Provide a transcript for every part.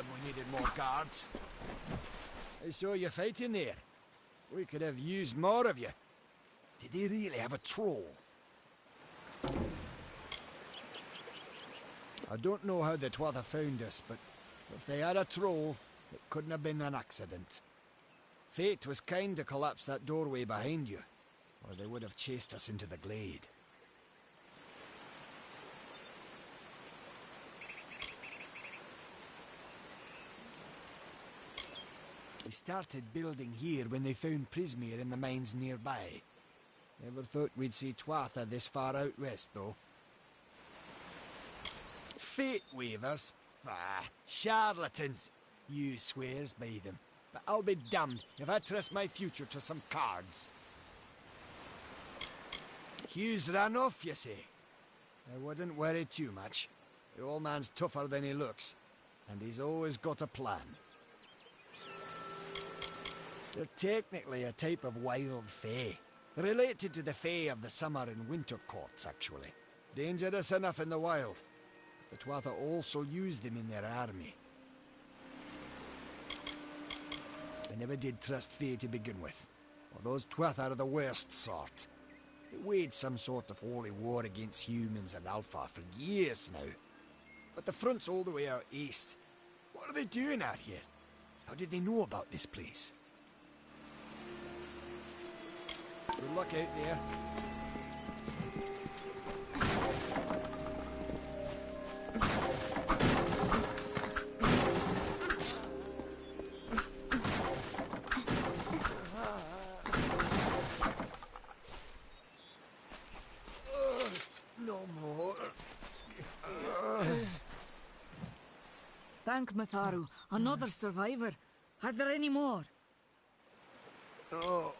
them we needed more guards. I saw you fighting there. We could have used more of you. Did they really have a troll? I don't know how the Tuatha found us, but if they had a troll, it couldn't have been an accident. Fate was kind to collapse that doorway behind you, or they would have chased us into the glade. We started building here when they found Prismeer in the mines nearby. Never thought we'd see Tuatha this far out west, though. Fate weavers? Ah, charlatans. You swears by them. But I'll be damned if I trust my future to some cards. Hugh's ran off, you say? I wouldn't worry too much. The old man's tougher than he looks, and he's always got a plan. They're technically a type of wild fae. Related to the fae of the summer and winter courts, actually. Dangerous enough in the wild. The Tuatha also use them in their army. I never did trust fae to begin with. Well, those Tuatha are the worst sort. They waged some sort of holy war against humans and Alpha for years now. But the front's all the way out east. What are they doing out here? How did they know about this place? Good luck out there. No more. Thank Matharu, another survivor. Are there any more? Oh.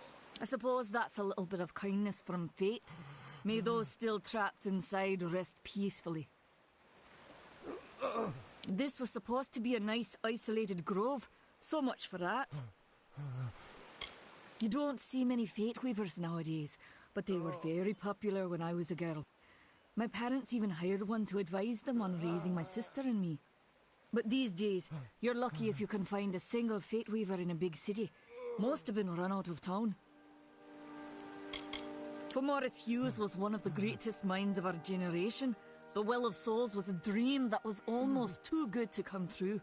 I suppose that's a little bit of kindness from fate. May those still trapped inside rest peacefully. This was supposed to be a nice isolated grove. So much for that. You don't see many fate weavers nowadays, but they were very popular when I was a girl. My parents even hired one to advise them on raising my sister and me. But these days, you're lucky if you can find a single fate weaver in a big city. Most have been run out of town. Fomorus Hughes was one of the greatest minds of our generation. The Well of Souls was a dream that was almost too good to come true.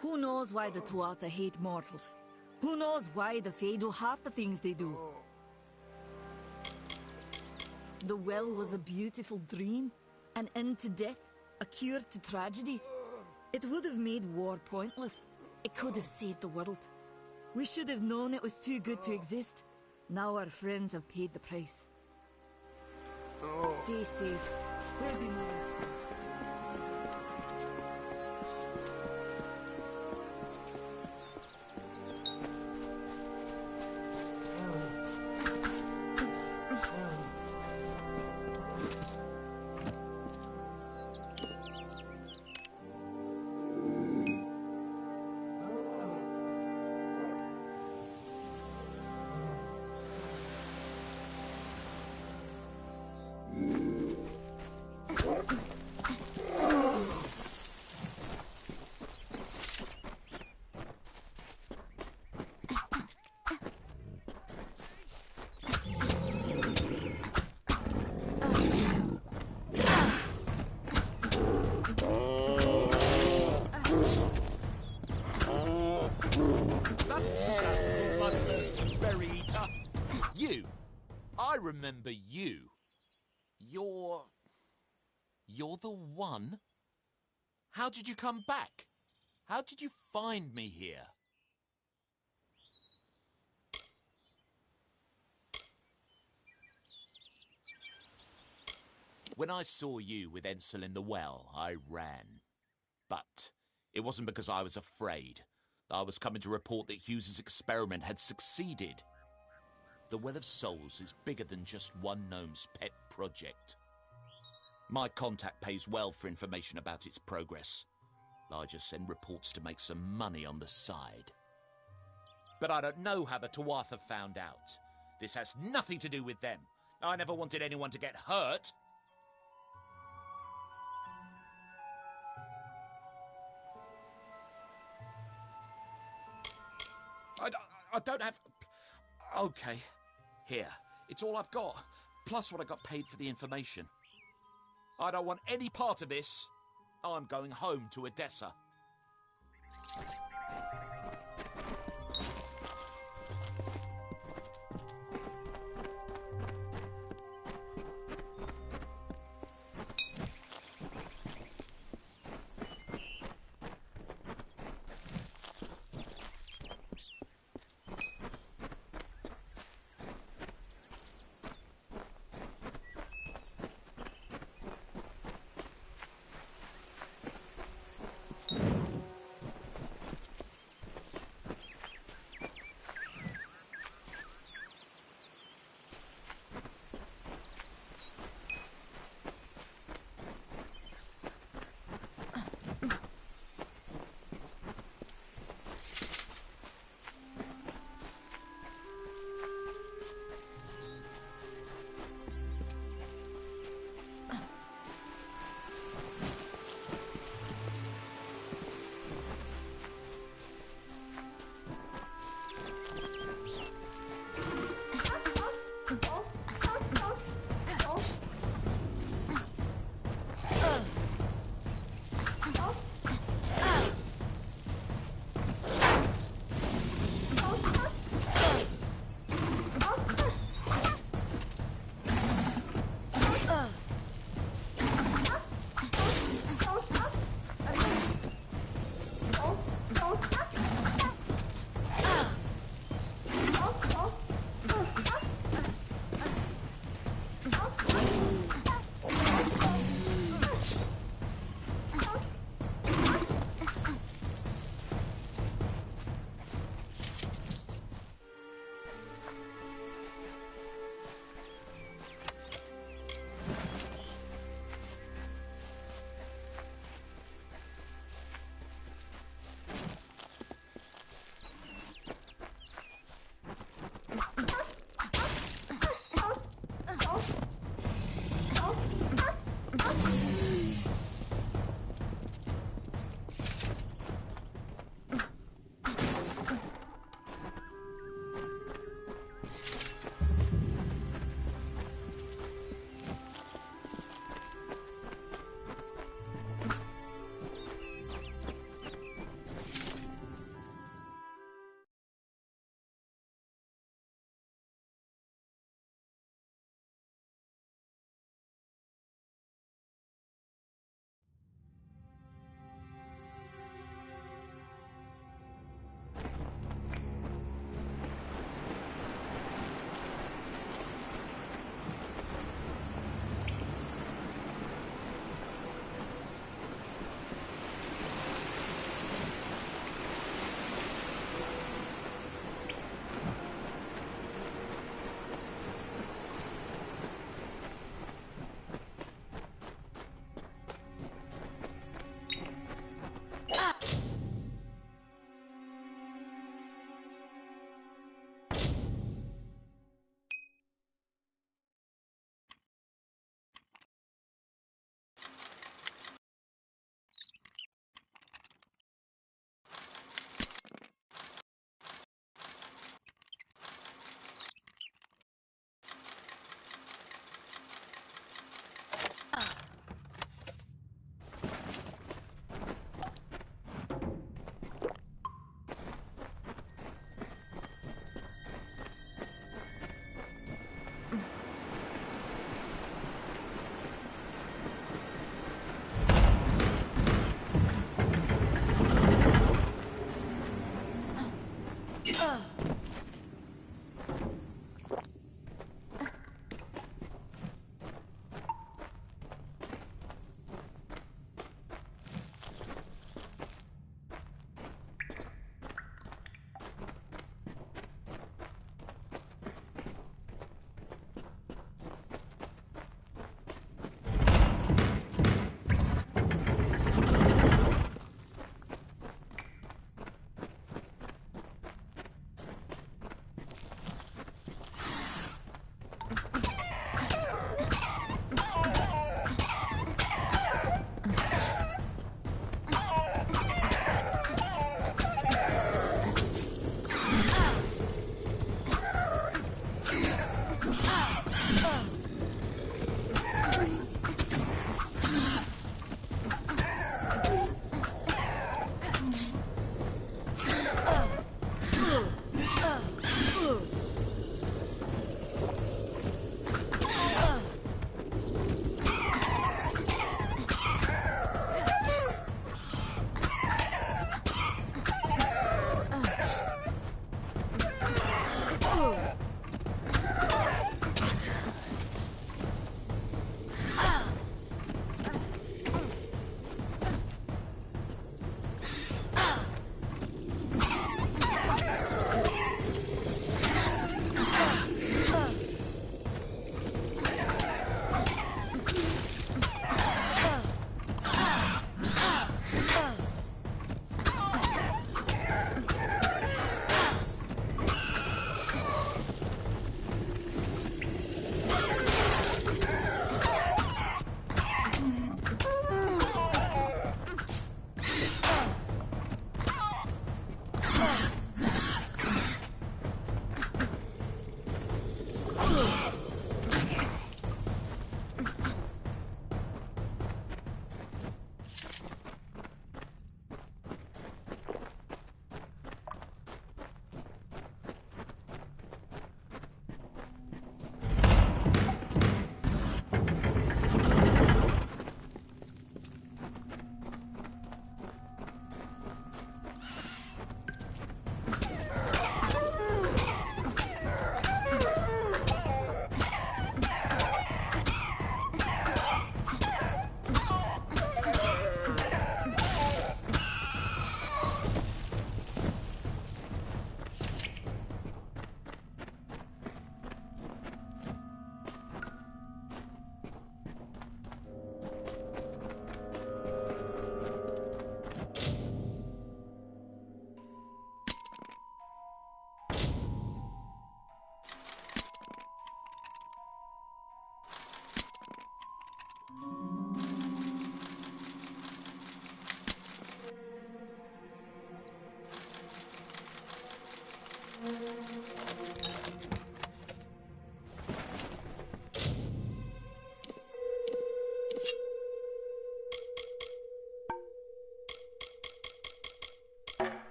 Who knows why the Tuatha hate mortals? Who knows why the Fae do half the things they do? The well was a beautiful dream, an end to death, a cure to tragedy. It would have made war pointless. It could have saved the world. We should have known it was too good to exist. Now our friends have paid the price. Stay safe. There'll be more. I remember you. You're the one? How did you come back? How did you find me here? When I saw you with Ensel in the well, I ran. But it wasn't because I was afraid. I was coming to report that Hughes's experiment had succeeded. The Well of Souls is bigger than just one gnome's pet project. My contact pays well for information about its progress. I just send reports to make some money on the side. But I don't know how the Tuatha found out. This has nothing to do with them. I never wanted anyone to get hurt. I don't have... Okay. Here. It's all I've got. Plus what I got paid for the information. I don't want any part of this. I'm going home to Odessa.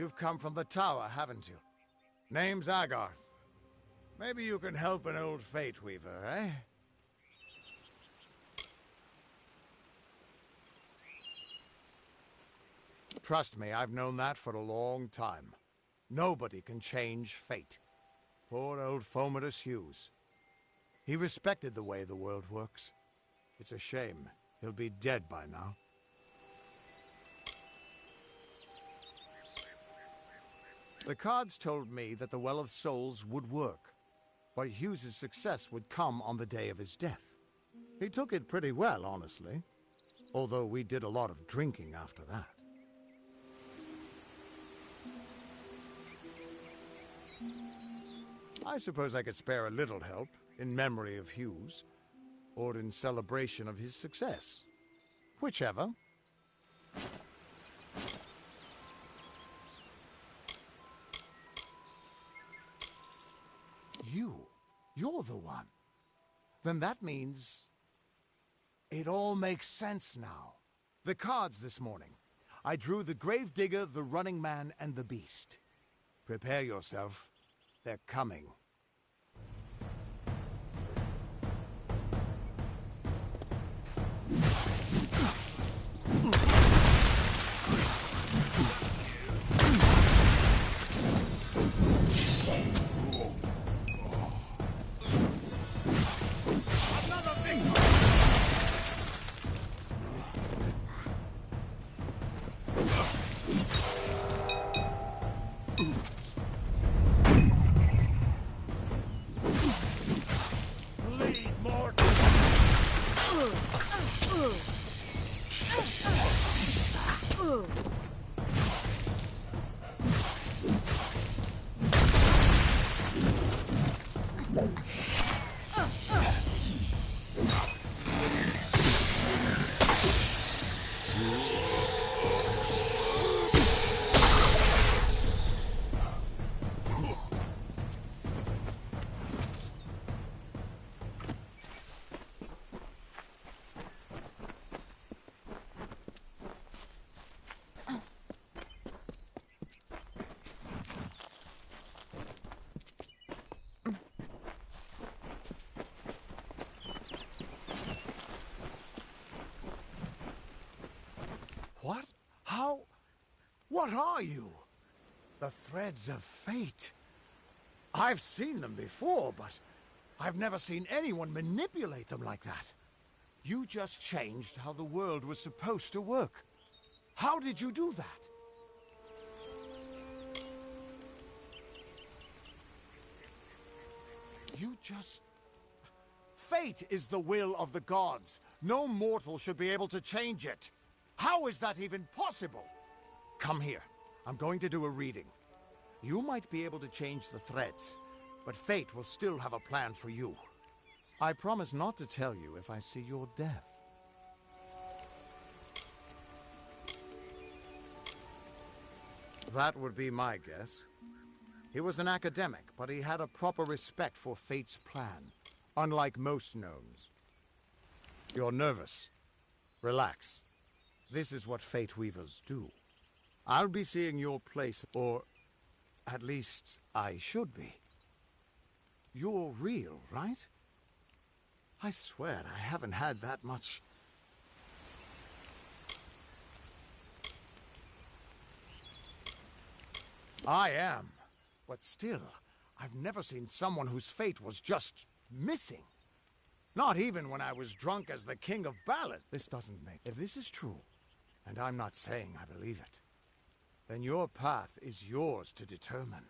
You've come from the tower, haven't you? Name's Agarth. Maybe you can help an old Fate Weaver, eh? Trust me, I've known that for a long time. Nobody can change fate. Poor old Fomadus Hughes. He respected the way the world works. It's a shame. He'll be dead by now. The cards told me that the Well of Souls would work, but Hughes's success would come on the day of his death. He took it pretty well, honestly, although we did a lot of drinking after that. I suppose I could spare a little help in memory of Hughes, or in celebration of his success. Whichever. You're the one. Then that means... it all makes sense now. The cards this morning. I drew the Gravedigger, the Running Man, and the Beast. Prepare yourself. They're coming. What? How? What are you? The threads of fate. I've seen them before, but I've never seen anyone manipulate them like that. You just changed how the world was supposed to work. How did you do that? You just... Fate is the will of the gods. No mortal should be able to change it. How is that even possible? Come here. I'm going to do a reading. You might be able to change the threads, but fate will still have a plan for you. I promise not to tell you if I see your death. That would be my guess. He was an academic, but he had a proper respect for fate's plan, unlike most gnomes. You're nervous. Relax. This is what Fate Weavers do. I'll be seeing your place, or at least I should be. You're real, right? I swear I haven't had that much. I am, but still, I've never seen someone whose fate was just missing. Not even when I was drunk as the King of Ballad. This doesn't make... If this is true, and I'm not saying I believe it, then your path is yours to determine.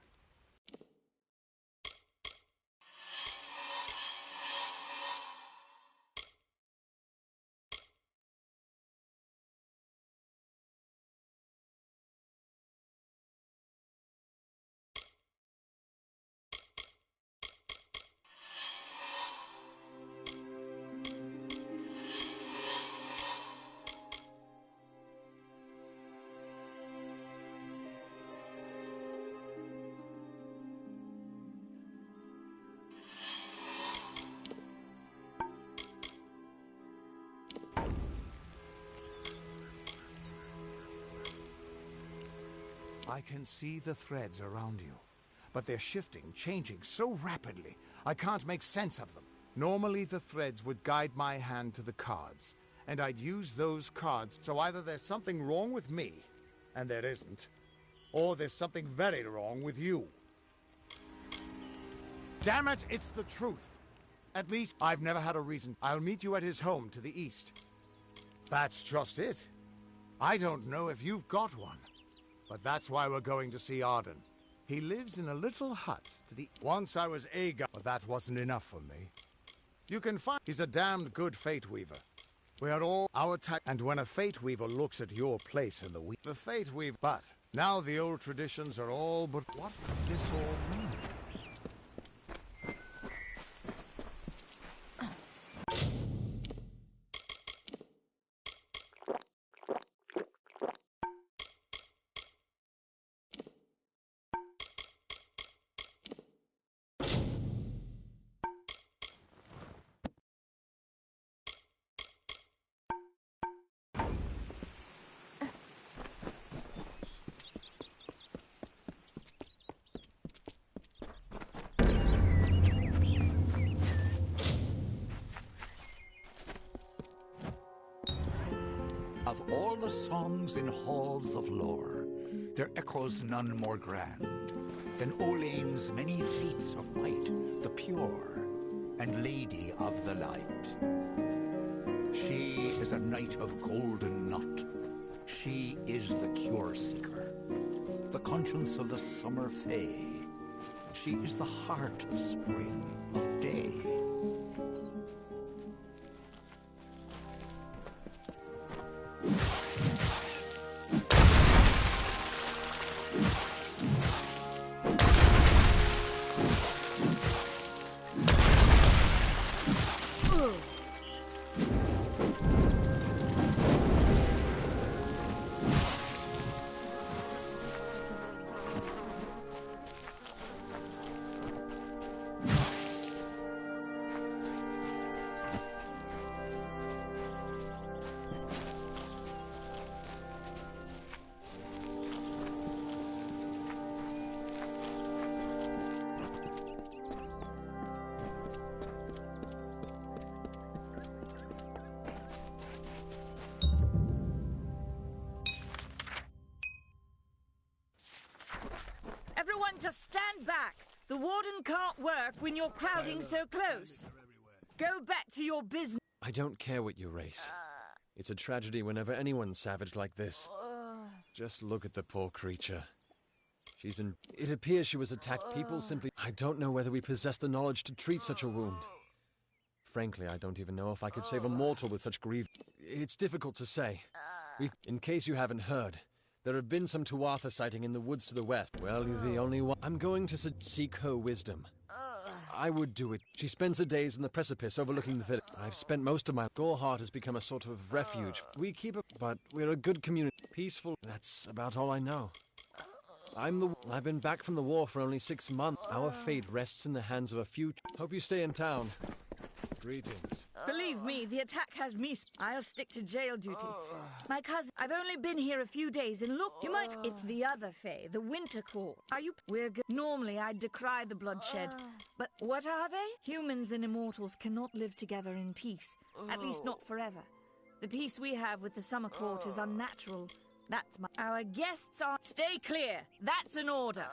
I can see the threads around you, but they're shifting, changing so rapidly, I can't make sense of them. Normally the threads would guide my hand to the cards, and I'd use those cards, so either there's something wrong with me, and there isn't, or there's something very wrong with you. Damn it, it's the truth. At least, I've never had a reason. I'll meet you at his home to the east. That's just it. I don't know if you've got one, but that's why we're going to see Arden. He lives in a little hut to the... Once I was Aegon, but that wasn't enough for me. You can find... He's a damned good Fate Weaver. We are all our type, and when a Fate Weaver looks at your place in the Fate Weaver... But, now the old traditions are all but... What could this all mean? Of all the songs in halls of lore, there echoes none more grand than Olaine's many feats of might, the pure and lady of the light. She is a knight of golden knot. She is the cure seeker, the conscience of the summer fae. She is the heart of spring, of day. Everyone just stand back. The warden can't work when you're crowding so close. Go back to your business. I don't care what you race. It's a tragedy whenever anyone's savage like this. Just look at the poor creature. She's been... It appears she was attacked. People simply... I don't know whether we possess the knowledge to treat such a wound. Frankly, I don't even know if I could save a mortal with such grief. It's difficult to say. In case you haven't heard, there have been some Tuatha sighting in the woods to the west. Well, you're the only one. I'm going to seek her wisdom. I would do it. She spends her days in the precipice overlooking the village. I've spent most of my... Goreheart has become a sort of refuge. We keep it, but we're a good community. Peaceful. That's about all I know. I've been back from the war for only 6 months. Our fate rests in the hands of a few... Hope you stay in town. Greetings. Believe me, the attack has me. I'll stick to jail duty. My cousin, I've only been here a few days, and look, you might... It's the other Fae, the Winter Court. Are you... We're good. Normally, I'd decry the bloodshed. But what are they? Humans and immortals cannot live together in peace. At least not forever. The peace we have with the Summer Court is unnatural. That's my... Our guests are... Stay clear. That's an order.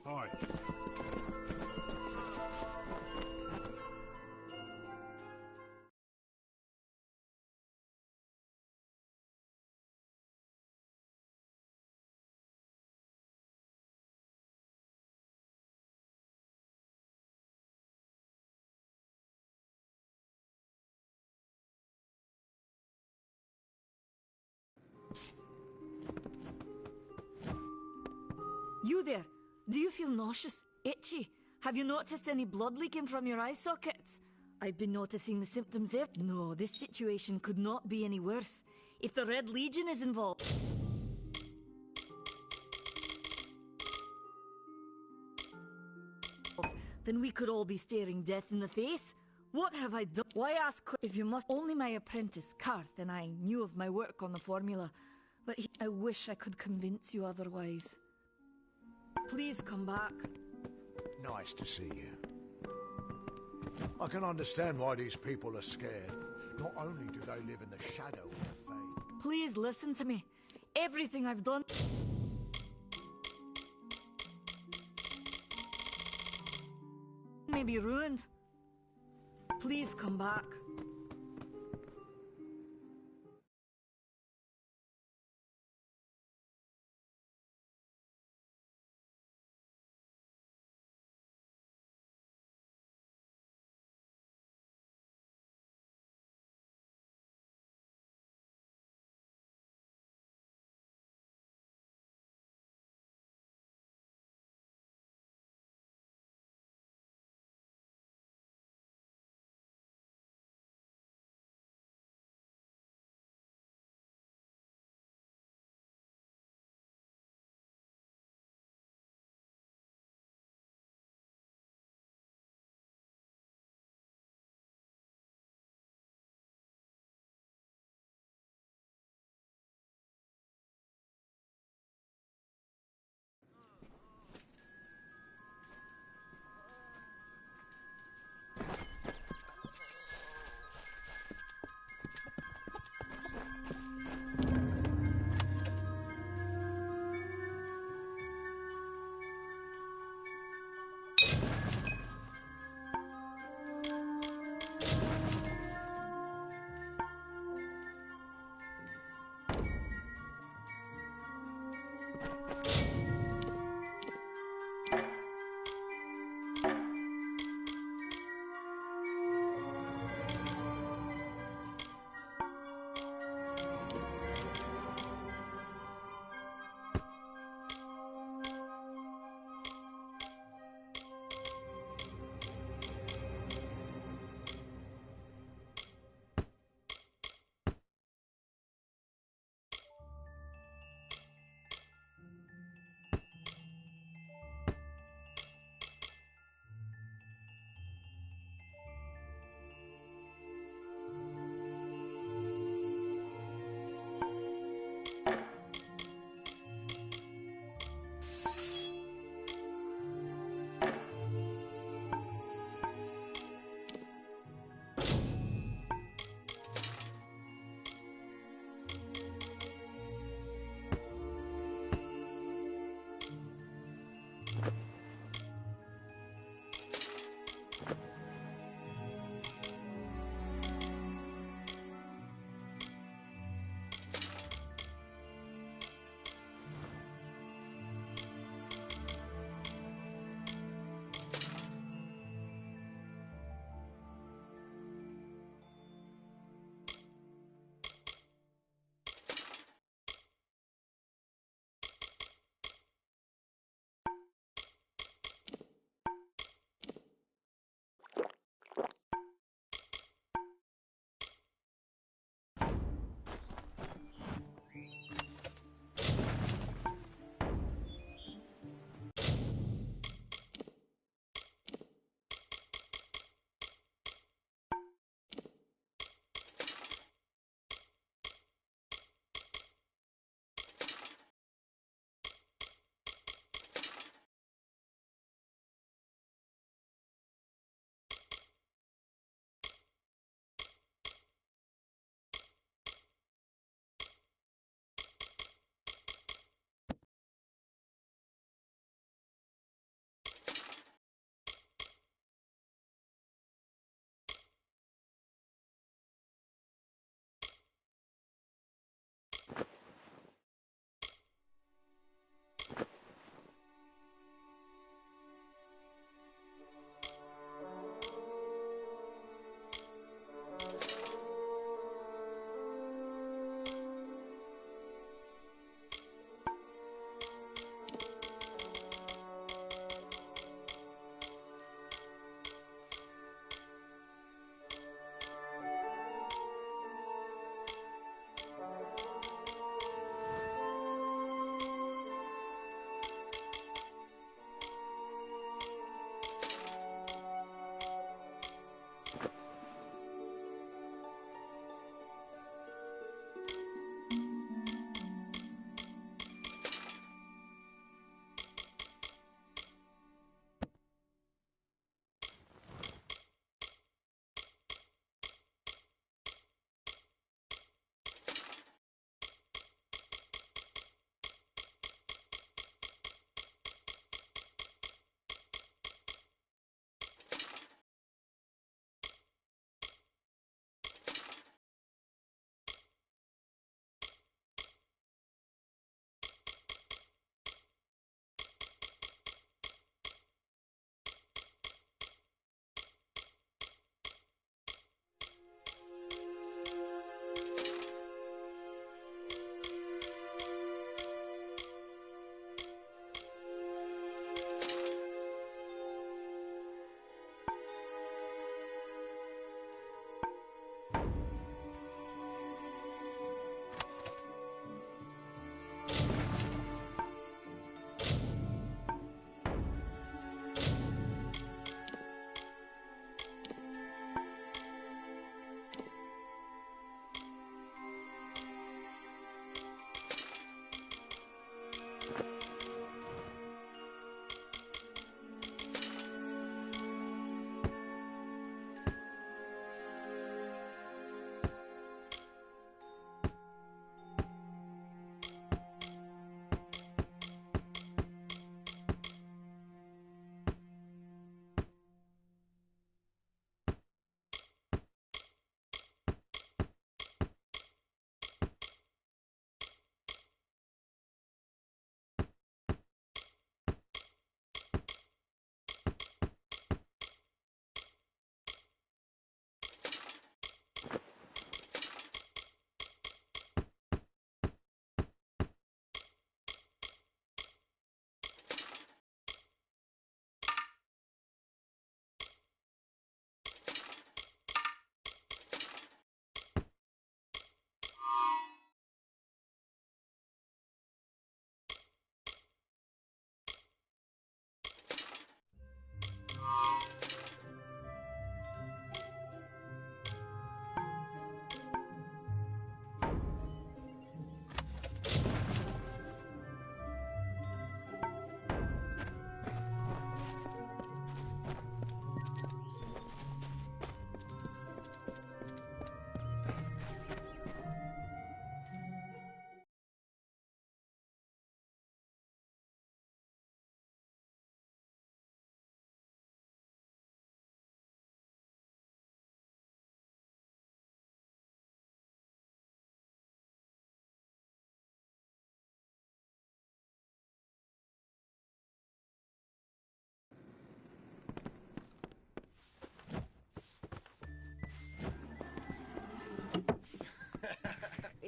Hi. You there. Do you feel nauseous? Itchy? Have you noticed any blood leaking from your eye sockets? I've been noticing the symptoms there. No, this situation could not be any worse. If the Red Legion is involved... then we could all be staring death in the face. What have I done? Why ask if you must... Only my apprentice, Karth, and I knew of my work on the formula. But I wish I could convince you otherwise. Please come back. Nice to see you. I can understand why these people are scared. Not only do they live in the shadow of the Fae. Please listen to me. Everything I've done may be ruined. Please come back.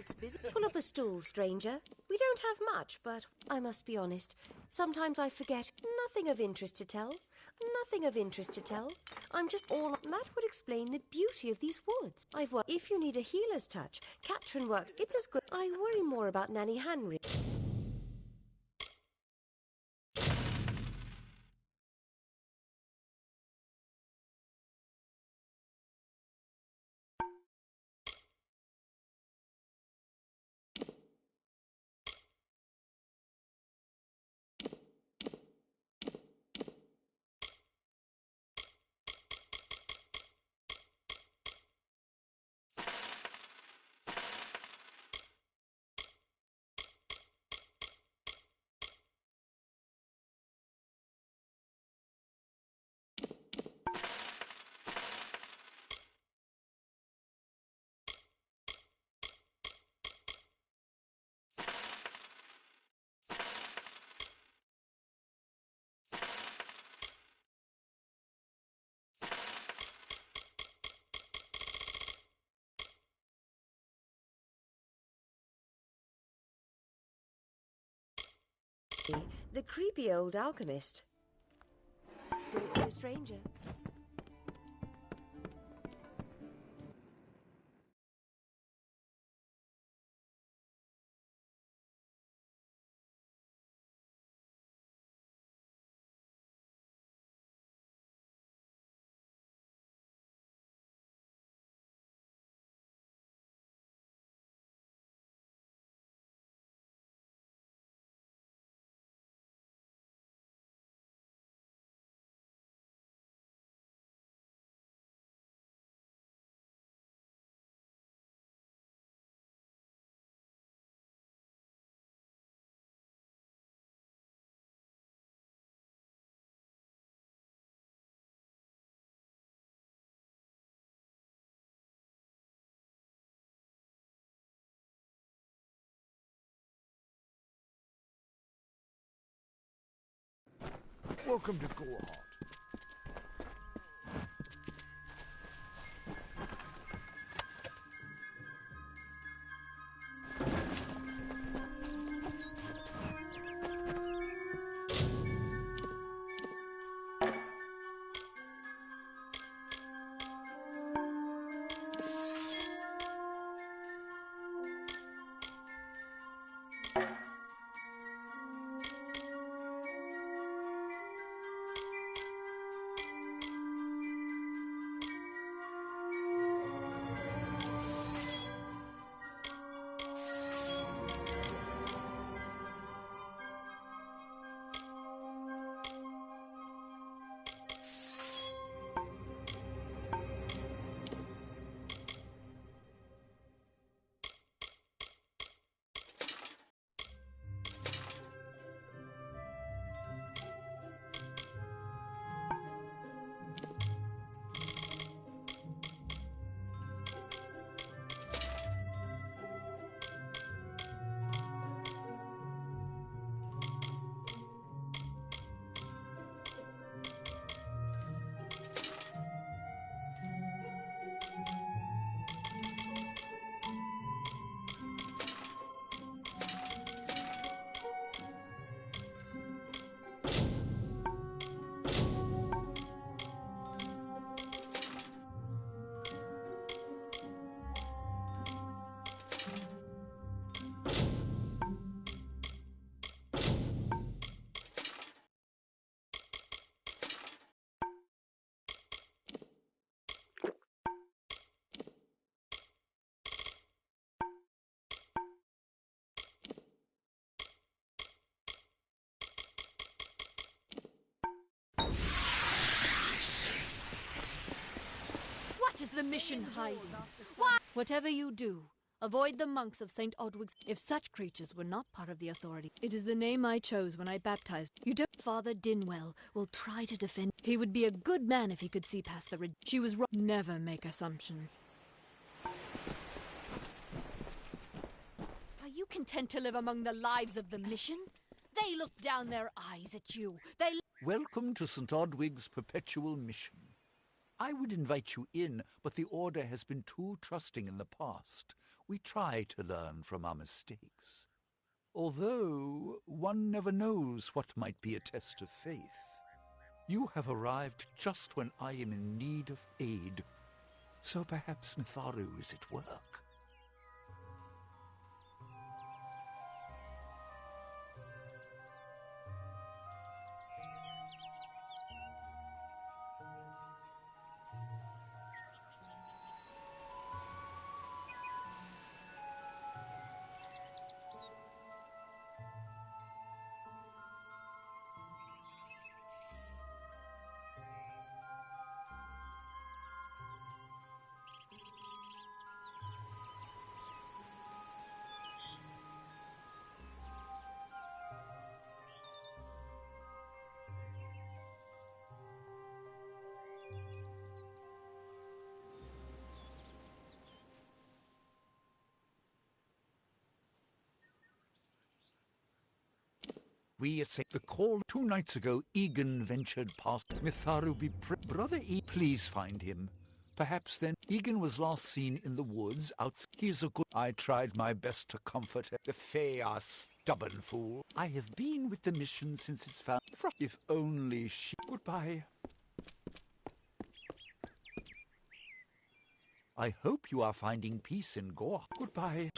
It's busy. Pull up a stool, stranger. We don't have much, but I must be honest. Sometimes I forget. Nothing of interest to tell. Nothing of interest to tell. I'm just all... That would explain the beauty of these woods. I've worked... If you need a healer's touch, Katrin works. It's as good... I worry more about Nanny Henry. The creepy old alchemist. Don't be a stranger. Welcome to Gorehart. What is the mission hiding? What? Whatever you do, avoid the monks of St. Odwig's. If such creatures were not part of the authority, it is the name I chose when I baptized. You don't. Father Dinwell will try to defend. He would be a good man if he could see past the She was wrong. Never make assumptions. Are you content to live among the lives of the mission? They look down their eyes at you. Welcome to St. Odwig's Perpetual Mission. I would invite you in, but the Order has been too trusting in the past. We try to learn from our mistakes. Although one never knows what might be a test of faith. You have arrived just when I am in need of aid. So perhaps Mitharu is at work. We at the call 2 nights ago, Egan ventured past Mitharu Brother please find him. Perhaps then Egan was last seen in the woods outside. He's a good... I tried my best to comfort her. The Fae are stubborn fool. I have been with the mission since its found. If only she... Goodbye. I hope you are finding peace in Gore. Goodbye.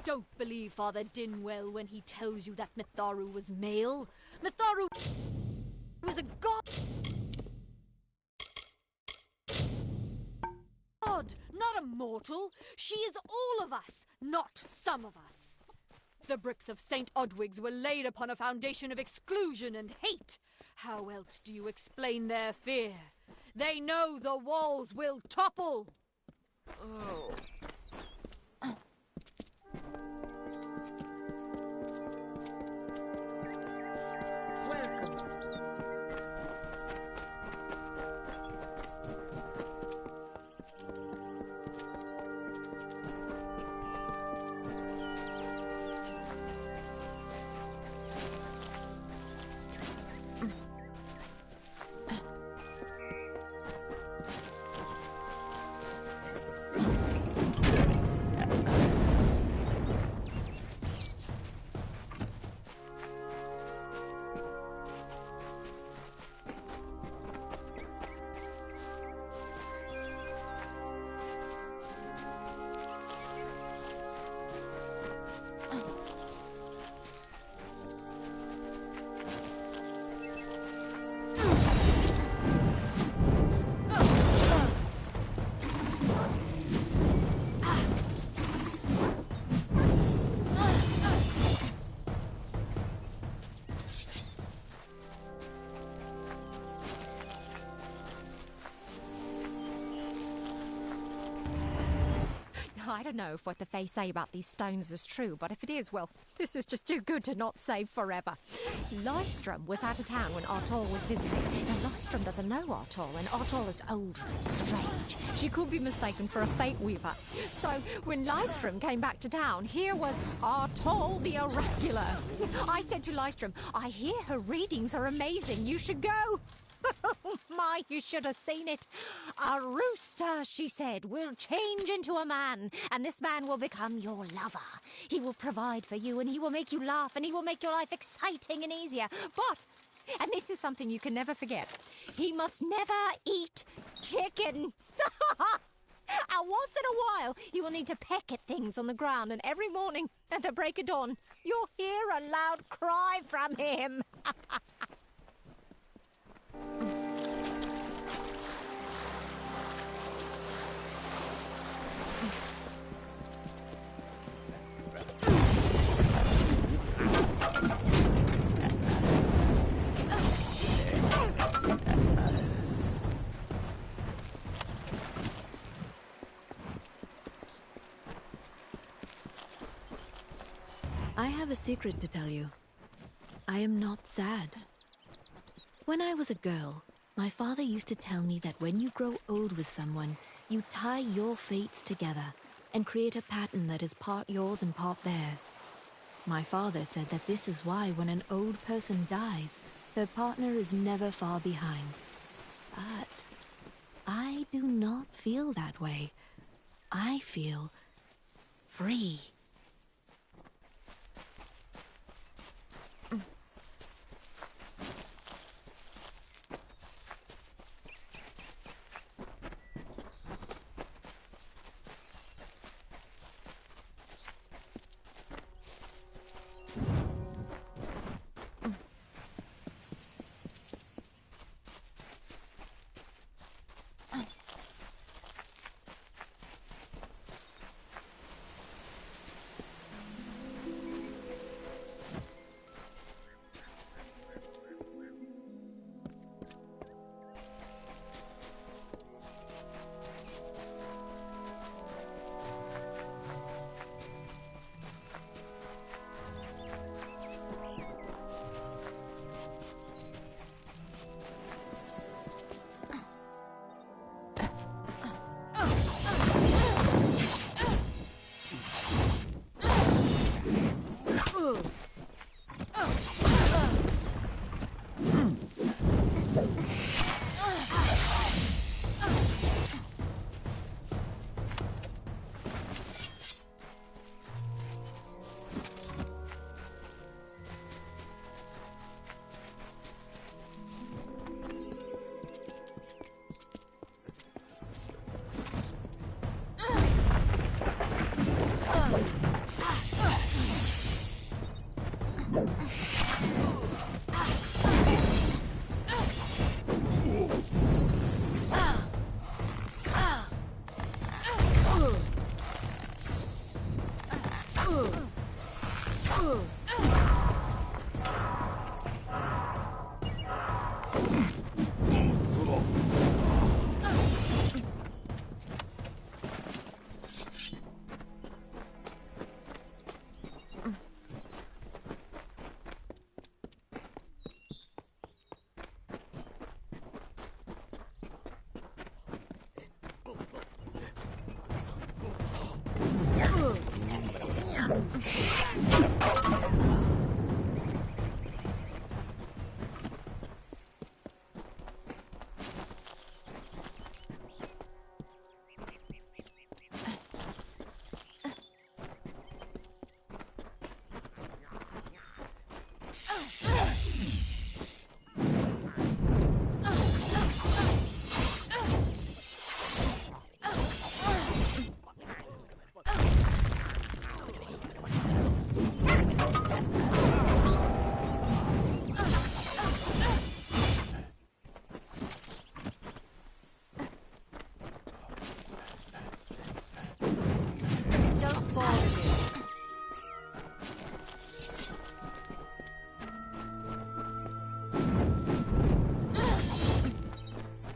Don't believe Father Dinwell when he tells you that Mitharu was male. Mitharu was a god. God, not a mortal. She is all of us, not some of us. The bricks of St. Odwig's were laid upon a foundation of exclusion and hate. How else do you explain their fear? They know the walls will topple. Oh. I don't know if what the Fae say about these stones is true, but if it is, well, this is just too good to not save forever. Lystrom was out of town when Artol was visiting. Now, Lystrom doesn't know Artol, and Artol is older and strange. She could be mistaken for a Fate Weaver. So, when Lystrom came back to town, here was Artol the Oracular. I said to Lystrom, I hear her readings are amazing. You should go. Oh my, you should have seen it. A rooster, she said, will change into a man, and this man will become your lover. He will provide for you, and he will make you laugh, and he will make your life exciting and easier. But, and this is something you can never forget, he must never eat chicken. And once in a while, he will need to peck at things on the ground, and every morning at the break of dawn, you'll hear a loud cry from him. I have a secret to tell you. I am not sad. When I was a girl, my father used to tell me that when you grow old with someone, you tie your fates together and create a pattern that is part yours and part theirs. My father said that this is why when an old person dies, their partner is never far behind. But I do not feel that way. I feel free.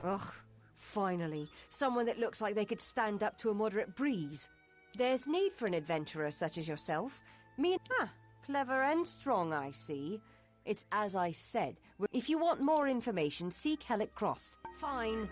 Ugh, finally. Someone that looks like they could stand up to a moderate breeze. There's need for an adventurer such as yourself. Clever and strong, I see. It's as I said. If you want more information, seek Hellick Cross. Fine.